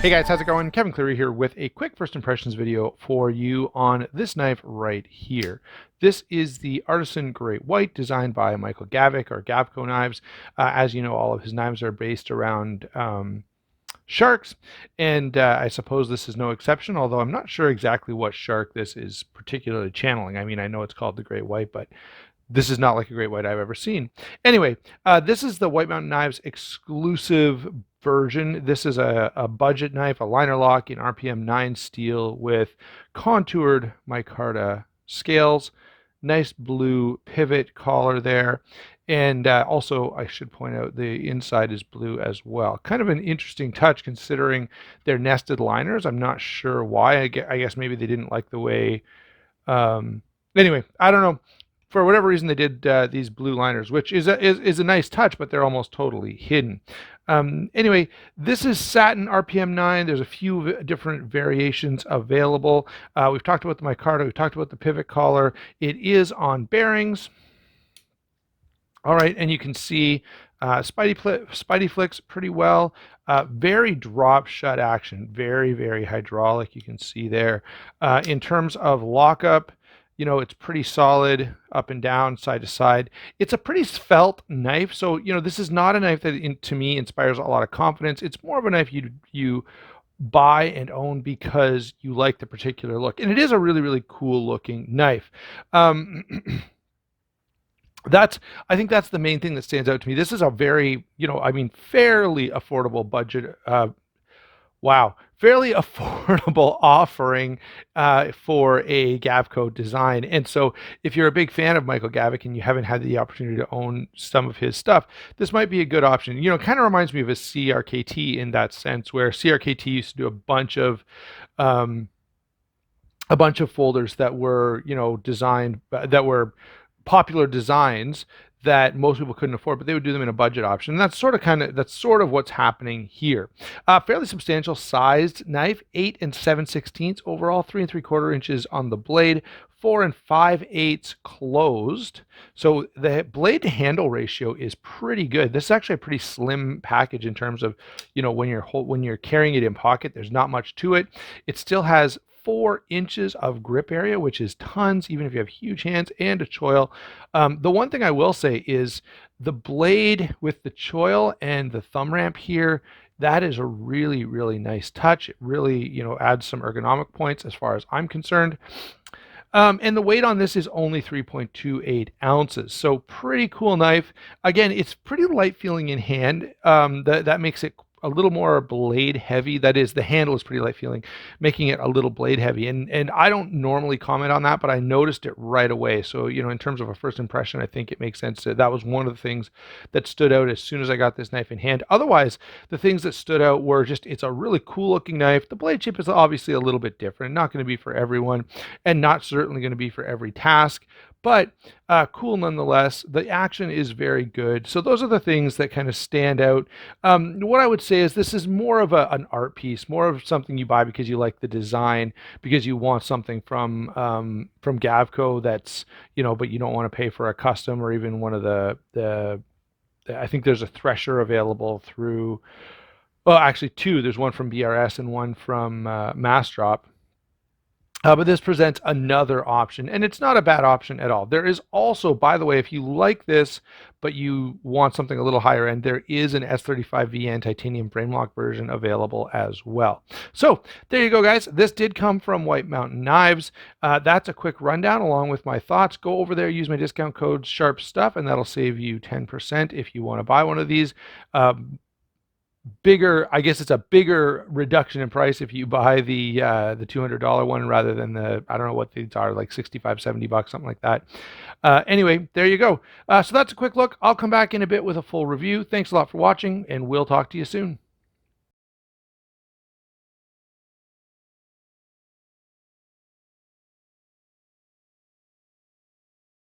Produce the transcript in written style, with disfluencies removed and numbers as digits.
Hey guys, how's it going? Kevin Cleary here with a quick first impressions video for you on this knife right here. This is the Artisan Great White designed by Michael Gavick or Gavco Knives. As you know, all of his knives are based around sharks, and I suppose this is no exception, although I'm not sure exactly what shark this is particularly channeling. I mean, I know it's called the Great White, but this is not like a great white I've ever seen. Anyway, this is the White Mountain Knives exclusive version. This is a budget knife, a liner lock in RPM 9 steel with contoured micarta scales, nice blue pivot collar there. And also, I should point out the inside is blue as well. Kind of an interesting touch considering they're nested liners. I'm not sure why. I guess maybe they didn't like the way. Anyway, I don't know. For whatever reason, they did these blue liners, which is a nice touch, but they're almost totally hidden. Anyway, this is satin RPM 9. There's a few different variations available. We've talked about the micarta. We've talked about the pivot collar. It is on bearings. All right, and you can see Spidey flicks pretty well. Very drop shut action, very, very hydraulic. You can see there. In terms of lockup, you know, it's pretty solid up and down, side to side. It's a pretty svelte knife. So, you know, this is not a knife that to me inspires a lot of confidence. It's more of a knife you buy and own because you like the particular look. And it is a really, really cool looking knife. I think that's the main thing that stands out to me. This is a very, you know, I mean, fairly affordable budget. Fairly affordable offering for a Gavco design. And so if you're a big fan of Michael Gavick and you haven't had the opportunity to own some of his stuff, this might be a good option. You know, it kind of reminds me of a CRKT in that sense, where CRKT used to do um, a bunch of folders that were, you know, designed, that were popular designs that most people couldn't afford, but they would do them in a budget option. And that's sort of what's happening here. Fairly substantial sized knife, 8 7/16 overall, 3 3/4 inches on the blade, 4 5/8 closed. So the blade to handle ratio is pretty good. This is actually a pretty slim package in terms of, you know, when you're carrying it in pocket, there's not much to it. It still has 4 inches of grip area, which is tons, even if you have huge hands and a choil. The one thing I will say is the blade with the choil and the thumb ramp here, that is a really, really nice touch. It really, you know, adds some ergonomic points as far as I'm concerned. And the weight on this is only 3.28 ounces. So pretty cool knife. Again, it's pretty light feeling in hand. That makes it a little more blade heavy. That is, the handle is pretty light feeling, making it a little blade heavy. And I don't normally comment on that, but I noticed it right away. So, you know, in terms of a first impression, I think it makes sense. That was one of the things that stood out as soon as I got this knife in hand. Otherwise, the things that stood out were just, it's a really cool looking knife. The blade shape is obviously a little bit different, not going to be for everyone, and not certainly going to be for every task, but cool nonetheless. The action is very good. So those are the things that kind of stand out. What I would say is this is more of an art piece, more of something you buy because you like the design, because you want something from Gavco that's, you know, but you don't want to pay for a custom or even one of the I think there's a thresher available through, well, actually two. There's one from BRS and one from Massdrop. But this presents another option, and it's not a bad option at all. There is also, by the way, if you like this, but you want something a little higher end, there is an S35VN titanium frame lock version available as well. So there you go, guys. This did come from White Mountain Knives. That's a quick rundown along with my thoughts. Go over there, use my discount code SHARPSTUFF, and that'll save you 10% if you want to buy one of these. Bigger, I guess it's a bigger reduction in price if you buy the $200 one rather than the, I don't know what these are, like 65, $70, something like that. Anyway, there you go. So that's a quick look. I'll come back in a bit with a full review. Thanks a lot for watching, and we'll talk to you soon.